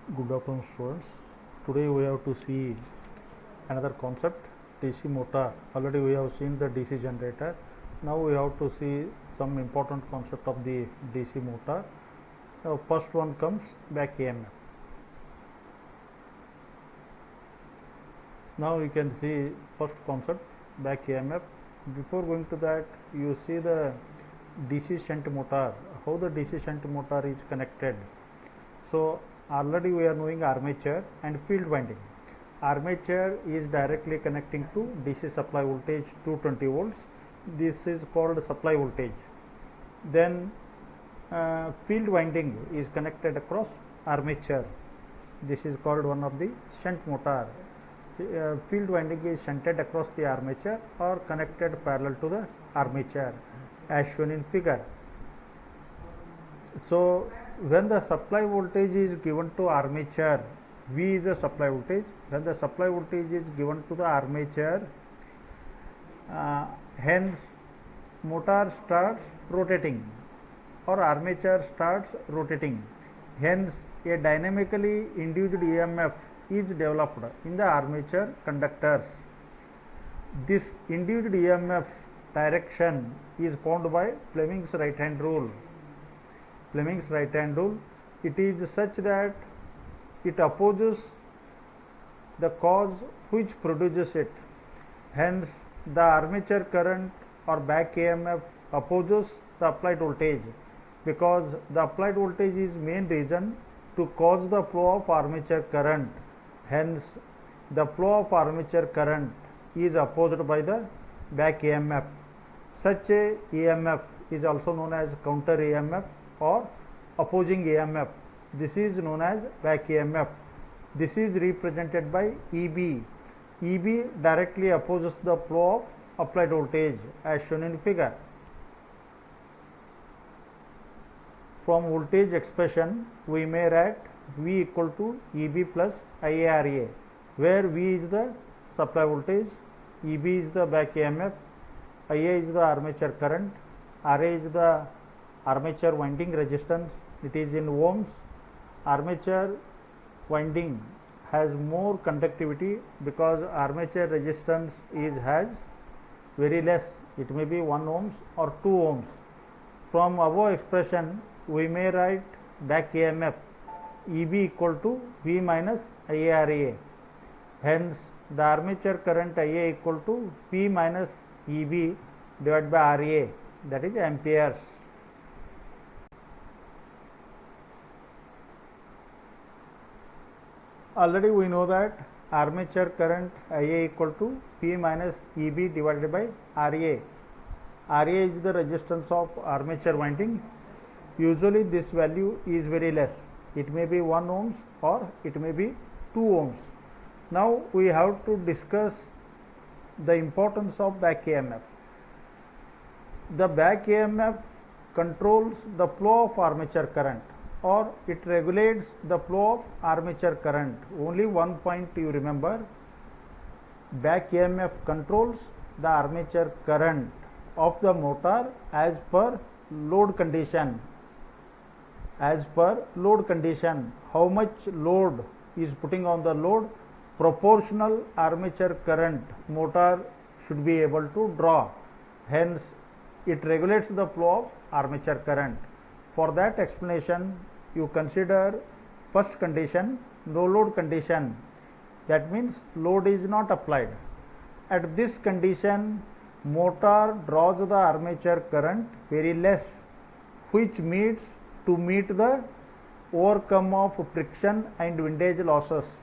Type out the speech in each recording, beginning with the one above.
Good afternoon, students. Today we have to see another concept, DC motor. Already we have seen the DC generator. Now we have to see some important concept of the DC motor. First one comes back EMF. Now you can see first concept, back EMF. Before going to that, you see the DC shunt motor, how the DC shunt motor is connected. So already we are knowing armature and field winding. Armature is directly connecting to DC supply voltage 220 volts. This is called supply voltage. Then field winding is connected across armature. This is called one of the shunt motor. Field winding is shunted across the armature or connected parallel to the armature as shown in figure. So when the supply voltage is given to armature, V is the supply voltage. When the supply voltage is given to the armature, hence motor starts rotating or armature starts rotating. Hence a dynamically induced EMF is developed in the armature conductors. This induced EMF direction is found by Fleming's right hand rule. Fleming's right hand rule, it is such that it opposes the cause which produces it. Hence the armature current or back EMF opposes the applied voltage, because the applied voltage is main reason to cause the flow of armature current. Hence the flow of armature current is opposed by the back EMF. Such a EMF is also known as counter EMF or opposing EMF. This is known as back EMF. This is represented by EB. EB directly opposes the flow of applied voltage as shown in figure. From voltage expression, we may write V equal to EB plus IARA, where V is the supply voltage, EB is the back EMF, IA is the armature current, RA is the armature winding resistance, it is in ohms. Armature winding has more conductivity because armature resistance has very less, it may be 1 ohms or 2 ohms. From above expression, we may write back EMF EB equal to V minus IARA. Hence the armature current IA equal to P minus EB divided by RA, that is amperes. Already we know that armature current IA equal to P minus EB divided by RA. RA is the resistance of armature winding. Usually this value is very less. It may be 1 ohms or it may be 2 ohms. Now we have to discuss the importance of back EMF. The back EMF controls the flow of armature current, or it regulates the flow of armature current. Only one point you remember, back EMF controls the armature current of the motor as per load condition. As per load condition, how much load is putting on the load, proportional armature current motor should be able to draw. Hence it regulates the flow of armature current. For that explanation, you consider first condition, no load condition. That means load is not applied. At this condition, motor draws the armature current very less, which meets to meet the overcome of friction and windage losses.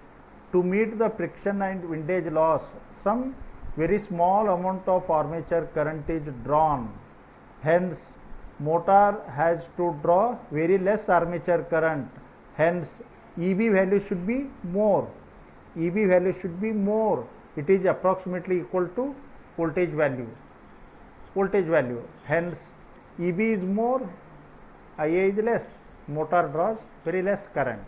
To meet the friction and windage loss, some very small amount of armature current is drawn. Hence motor has to draw very less armature current. Hence EB value should be more. EB value should be more. It is approximately equal to voltage value. Voltage value. Hence EB is more, IA is less. Motor draws very less current.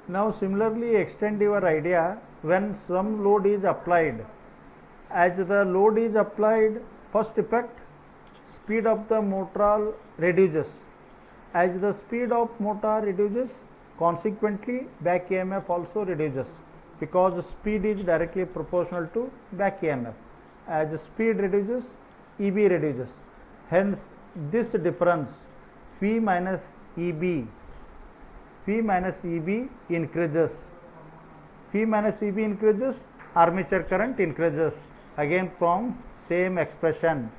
Now similarly extend your idea when some load is applied. As the load is applied, first effect, speed of the motor reduces. As the speed of motor reduces, consequently back EMF also reduces, because speed is directly proportional to back EMF. As speed reduces, EB reduces. Hence, this difference V minus EB increases. V minus EB increases, armature current increases. Again from same expression,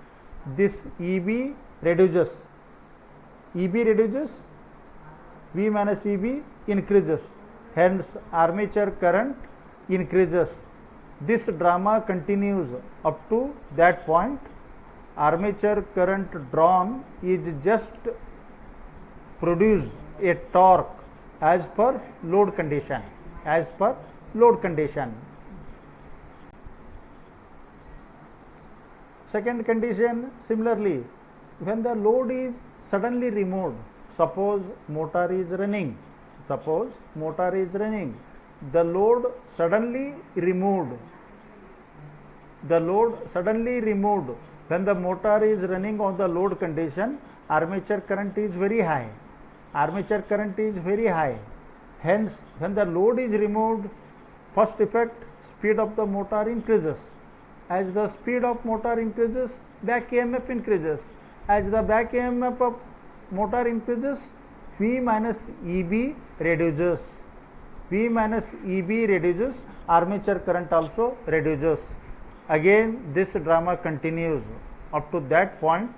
this EB reduces, V minus EB increases, hence armature current increases. This drama continues up to that point. Armature current drawn is just produce a torque as per load condition, Second condition, similarly, when the load is suddenly removed, suppose motor is running, the load suddenly removed, when the motor is running on the load condition, armature current is very high. Hence, when the load is removed, first effect, speed of the motor increases. As the speed of motor increases, back EMF increases. As the back EMF of motor increases, V minus EB reduces. Armature current also reduces. Again, this drama continues up to that point.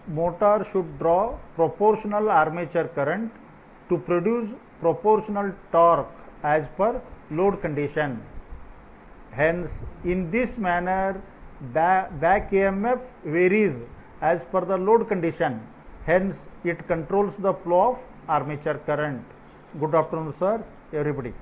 Motor should draw proportional armature current to produce proportional torque as per load condition. Hence, in this manner, back EMF varies as per the load condition. Hence, it controls the flow of armature current. Good afternoon, sir, everybody.